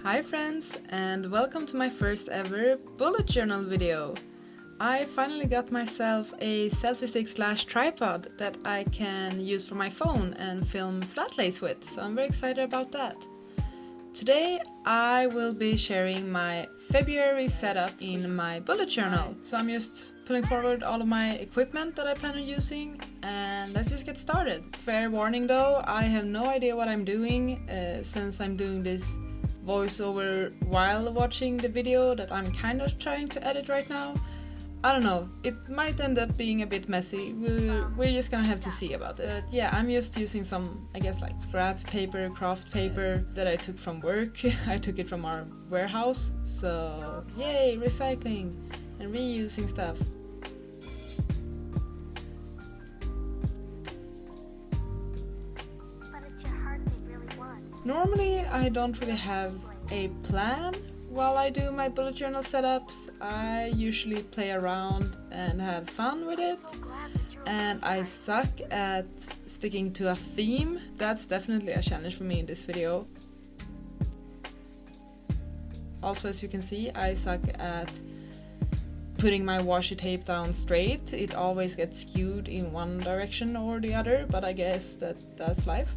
Hi friends, and welcome to my first ever bullet journal video. I finally got myself a selfie stick / tripod that I can use for my phone and film flat lays with, so I'm very excited about that. Today I will be sharing my February setup in my bullet journal. So I'm just putting forward all of my equipment that I plan on using, and let's just get started. Fair warning though, I have no idea what I'm doing since I'm doing this voiceover while watching the video that I'm kind of trying to edit right now. I don't know, it might end up being a bit messy, we're just gonna have to see about it. But yeah, I'm just using some, I guess, like scrap paper, craft paper that I took from work. I took it from our warehouse, so yay, recycling and reusing stuff. Normally I don't really have a plan while I do my bullet journal setups. I usually play around and have fun with it, and I suck at sticking to a theme. That's definitely a challenge for me in this video. Also, as you can see, I suck at putting my washi tape down straight. It always gets skewed in one direction or the other, but I guess that's life.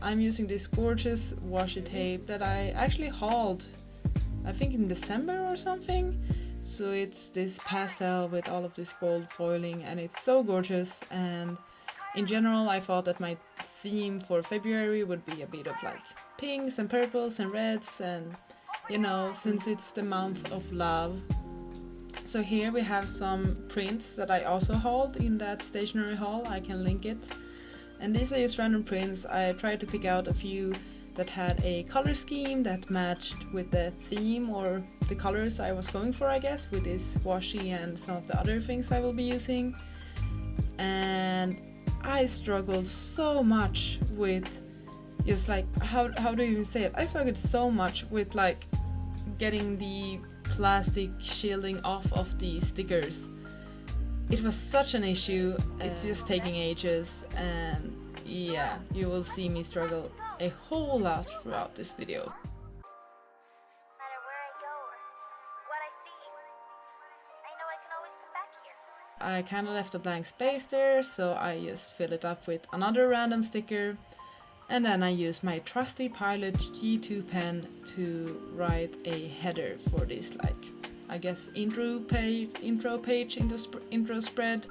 I'm using this gorgeous washi tape that I actually hauled, I think in December or something. So it's this pastel with all of this gold foiling, and it's so gorgeous. And in general I thought that my theme for February would be a bit of like pinks and purples and reds, and you know, since it's the month of love. So here we have some prints that I also hauled in that stationery haul. I can link it. And these are just random prints. I tried to pick out a few that had a color scheme that matched with the theme or the colors I was going for, I guess, with this washi and some of the other things I will be using. And I struggled so much with just like, how do you even say it? I struggled so much with like getting the plastic shielding off of the stickers. It was such an issue, it's just taking ages, and yeah, you will see me struggle a whole lot throughout this video. I kind of left a blank space there, so I just fill it up with another random sticker, and then I use my trusty Pilot G2 pen to write a header for this, like, I guess, intro page, intro spread.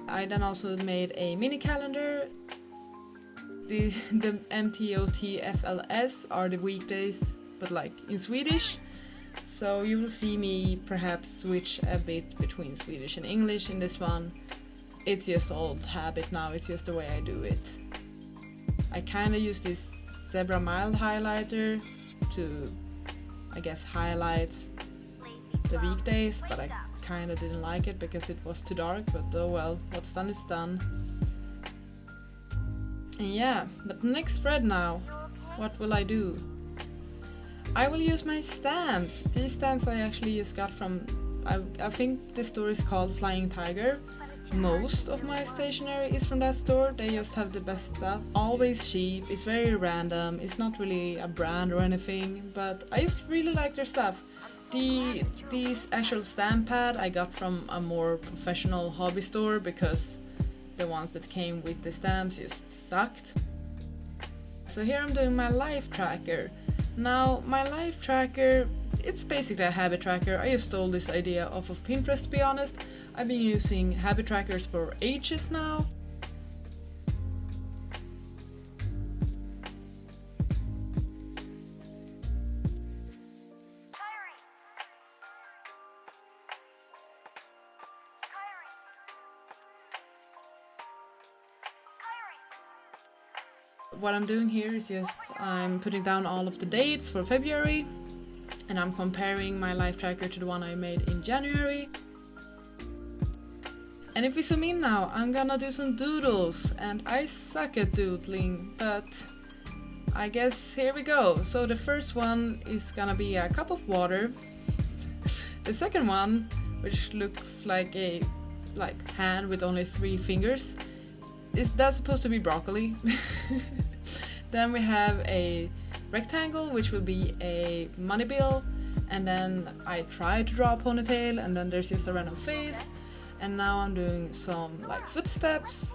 I then also made a mini calendar. The MTOTFLS are the weekdays, but like in Swedish. So you will see me perhaps switch a bit between Swedish and English in this one. It's just old habit now, it's just the way I do it. I kind of use this Zebra Mild highlighter to, I guess, highlight the weekdays, but I kind of didn't like it because it was too dark, but oh well, what's done is done. And yeah, but next spread now, what will I do? I will use my stamps. These stamps I actually just got from, I think the store is called Flying Tiger. Most of my stationery is from that store. They just have the best stuff. Always cheap, it's very random, it's not really a brand or anything, but I just really like their stuff. These actual stamp pad I got from a more professional hobby store because the ones that came with the stamps just sucked. So here I'm doing my life tracker. Now my life tracker, it's basically a habit tracker. I just stole this idea off of Pinterest, to be honest. I've been using habit trackers for ages now. What I'm doing here is just I'm putting down all of the dates for February, and I'm comparing my life tracker to the one I made in January. And if we zoom in now, I'm gonna do some doodles, and I suck at doodling, but I guess here we go. So the first one is gonna be a cup of water. The second one, which looks like a hand with only 3 fingers, Is that supposed to be broccoli? Then we have a rectangle, which will be a money bill, and then I try to draw a ponytail, and then there's just a random face, and now I'm doing some like footsteps,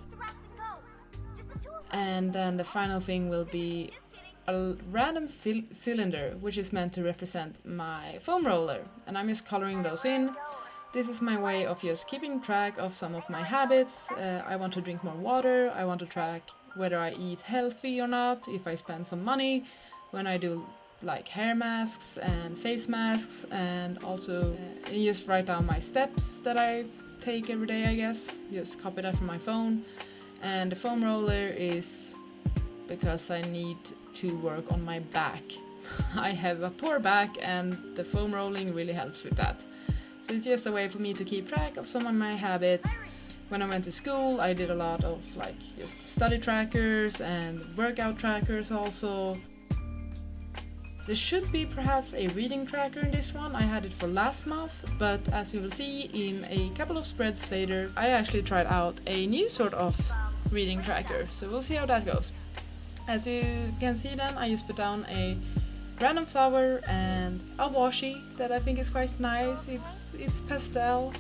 and then the final thing will be a random cylinder, which is meant to represent my foam roller, and I'm just coloring those in. This is my way of just keeping track of some of my habits. I want to drink more water, I want to track whether I eat healthy or not, if I spend some money, when I do like hair masks and face masks, and also just write down my steps that I take every day, I guess. Just copy that from my phone. And the foam roller is because I need to work on my back. I have a poor back and the foam rolling really helps with that. So it's just a way for me to keep track of some of my habits. When I went to school, I did a lot of like just study trackers and workout trackers also. There should be perhaps a reading tracker in this one. I had it for last month, but as you will see in a couple of spreads later, I actually tried out a new sort of reading tracker. So we'll see how that goes. As you can see then, I just put down a random flower and a washi that I think is quite nice. It's pastel.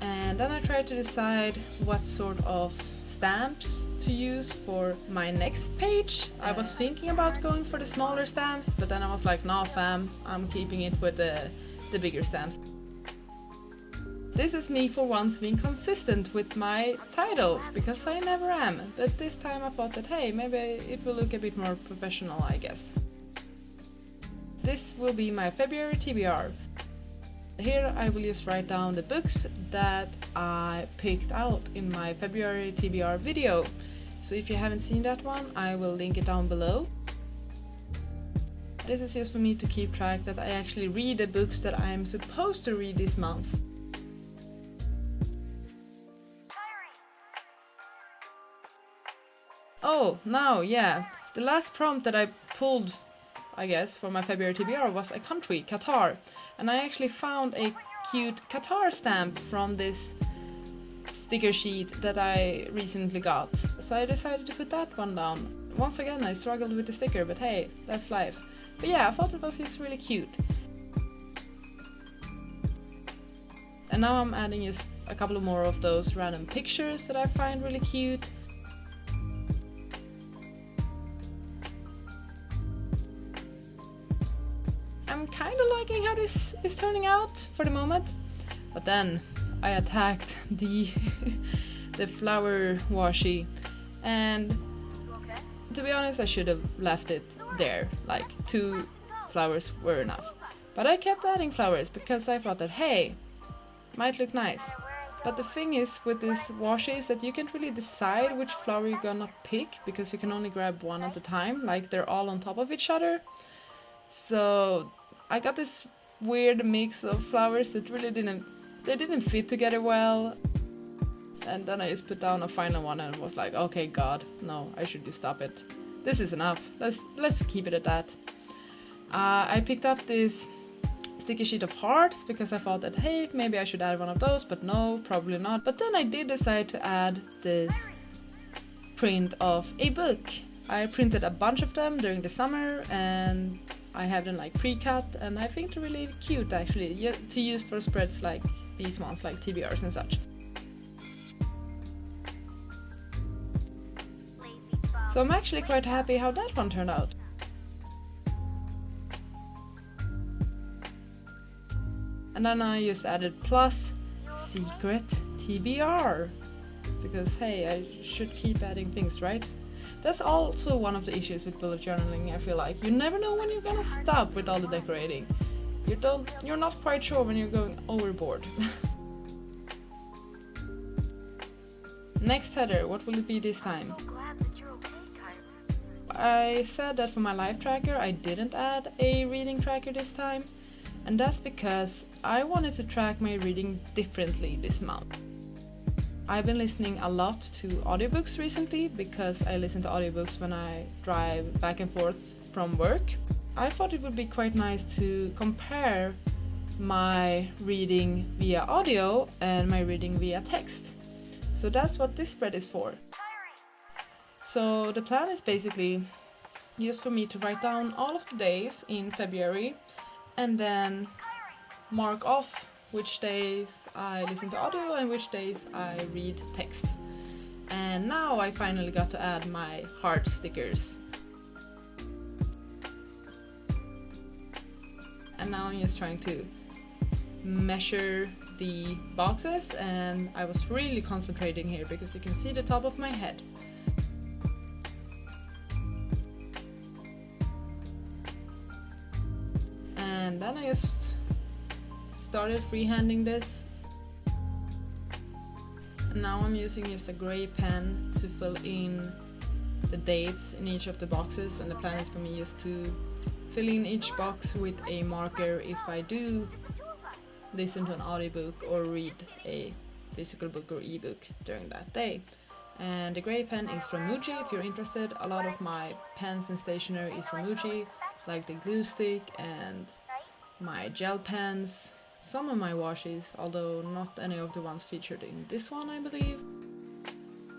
And then I tried to decide what sort of stamps to use for my next page. I was thinking about going for the smaller stamps, but then I was like, nah fam, I'm keeping it with the bigger stamps. This is me for once being consistent with my titles, because I never am. But this time I thought that hey, maybe it will look a bit more professional, I guess. This will be my February TBR. Here I will just write down the books that I picked out in my February TBR video. So if you haven't seen that one, I will link it down below. This is just for me to keep track that I actually read the books that I'm supposed to read this month. Oh, now, yeah, the last prompt that I pulled, I guess, for my February TBR was a country, Qatar. And I actually found a cute Qatar stamp from this sticker sheet that I recently got. So I decided to put that one down. Once again, I struggled with the sticker, but hey, that's life. But yeah, I thought it was just really cute. And now I'm adding just a couple of more of those random pictures that I find really cute. I'm kind of liking how this is turning out for the moment, but then I attacked the flower washi, and to be honest I should have left it there, like 2 flowers were enough. But I kept adding flowers because I thought that hey, might look nice. But the thing is with this washi is that you can't really decide which flower you're gonna pick, because you can only grab one at a time, like they're all on top of each other. So I got this weird mix of flowers that really didn't fit together well. And then I just put down a final one and was like, okay God, no, I should just stop it. This is enough. Let's keep it at that. I picked up this sticky sheet of hearts because I thought that hey, maybe I should add one of those, but no, probably not. But then I did decide to add this print of a book. I printed a bunch of them during the summer and I have them like pre-cut, and I think they're really cute actually to use for spreads like these ones, like TBRs and such. So I'm actually quite happy how that one turned out. And then I just added plus secret TBR, because hey, I should keep adding things, right? That's also one of the issues with bullet journaling, I feel like. You never know when you're gonna stop with all the decorating. You're not quite sure when you're going overboard. Next header, what will it be this time? I said that for my life tracker I didn't add a reading tracker this time, and that's because I wanted to track my reading differently this month. I've been listening a lot to audiobooks recently because I listen to audiobooks when I drive back and forth from work. I thought it would be quite nice to compare my reading via audio and my reading via text. So that's what this spread is for. So the plan is basically just for me to write down all of the days in February and then mark off which days I listen to audio and which days I read text. And now I finally got to add my heart stickers. And now I'm just trying to measure the boxes, and I was really concentrating here because you can see the top of my head. And then I just started freehanding this. And now I'm using just a gray pen to fill in the dates in each of the boxes, and the plan is for me just to fill in each box with a marker if I do listen to an audiobook or read a physical book or ebook during that day. And the gray pen is from Muji if you're interested. A lot of my pens and stationery is from Muji, like the glue stick and my gel pens, some of my washes, although not any of the ones featured in this one, I believe.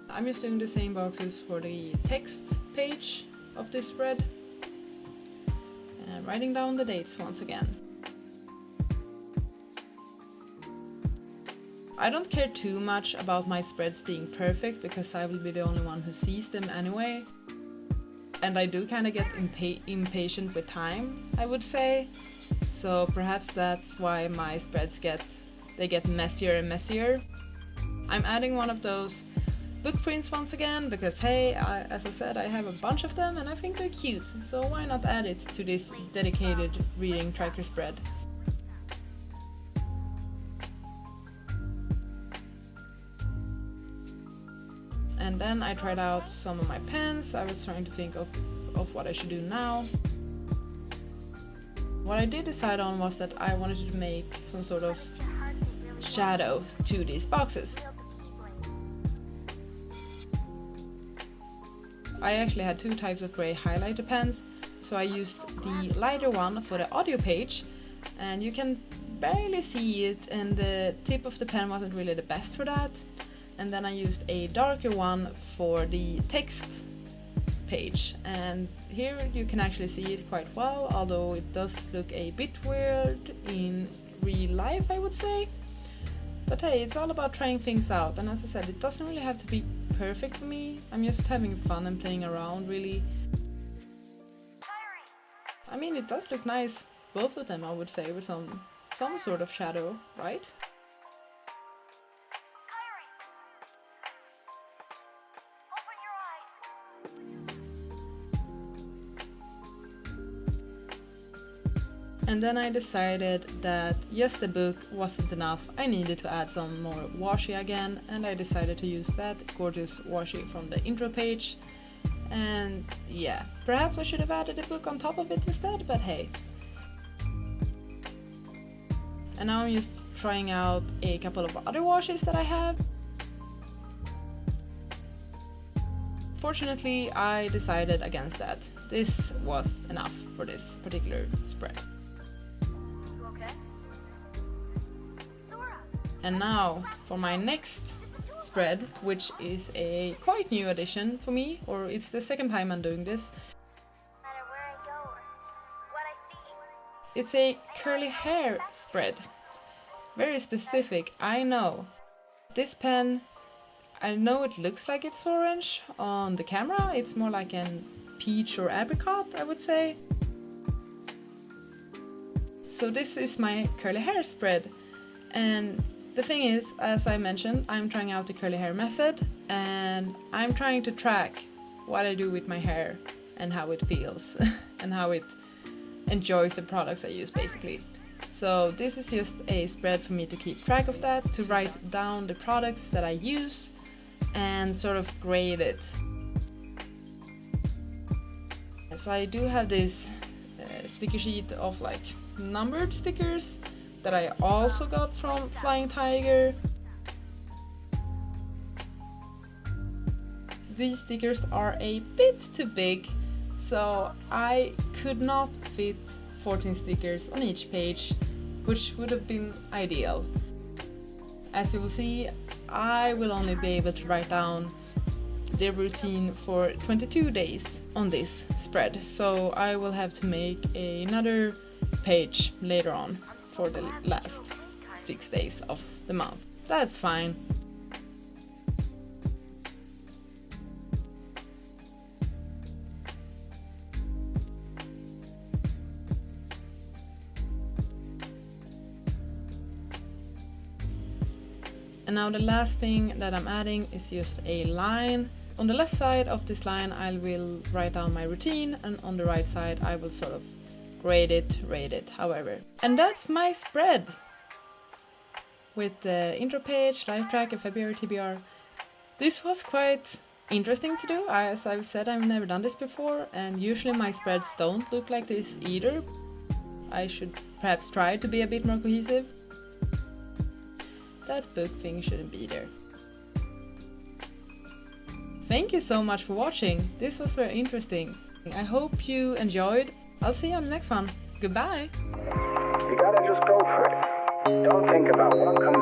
I'm just doing the same boxes for the text page of this spread and writing down the dates once again. I don't care too much about my spreads being perfect because I will be the only one who sees them anyway. And I do kind of get impatient with time, I would say. So perhaps that's why my spreads get messier and messier. I'm adding one of those book prints once again because hey, as I said, I have a bunch of them and I think they're cute. So why not add it to this dedicated reading tracker spread? And then I tried out some of my pens. I was trying to think of what I should do now. What I did decide on was that I wanted to make some sort of shadow to these boxes. I actually had two types of gray highlighter pens, so I used the lighter one for the audio page, and you can barely see it, and the tip of the pen wasn't really the best for that. And then I used a darker one for the text page, and here you can actually see it quite well, although it does look a bit weird in real life, I would say. But hey, it's all about trying things out, and as I said, it doesn't really have to be perfect for me. I'm just having fun and playing around, really. I mean, it does look nice, both of them, I would say, with some sort of shadow, right? And then I decided that just the book wasn't enough. I needed to add some more washi again, and I decided to use that gorgeous washi from the intro page. And yeah, perhaps I should have added a book on top of it instead, but hey. And now I'm just trying out a couple of other washes that I have. Fortunately, I decided against that. This was enough for this particular spread. And now for my next spread, which is a quite new addition for me, or it's the second time I'm doing this. It's a curly hair spread. Very specific, I know. This pen, I know it looks like it's orange on the camera. It's more like an peach or apricot, I would say. So this is my curly hair spread. And the thing is, as I mentioned, I'm trying out the curly hair method, and I'm trying to track what I do with my hair and how it feels and how it enjoys the products I use, basically. So this is just a spread for me to keep track of that, to write down the products that I use and sort of grade it. So I do have this sticker sheet of like numbered stickers that I also got from Flying Tiger. These stickers are a bit too big, so I could not fit 14 stickers on each page, which would have been ideal. As you will see, I will only be able to write down the routine for 22 days on this spread, so I will have to make another page later on for the last 6 days of the month. That's fine. And now the last thing that I'm adding is just a line. On the left side of this line I will write down my routine, and on the right side I will sort of rate it, however. And that's my spread! With the intro page, life track, and February TBR. This was quite interesting to do. As I've said, I've never done this before, and usually my spreads don't look like this either. I should perhaps try to be a bit more cohesive. That book thing shouldn't be there. Thank you so much for watching. This was very interesting. I hope you enjoyed. I'll see you on the next one. Goodbye! You gotta just go for it. Don't think about what comes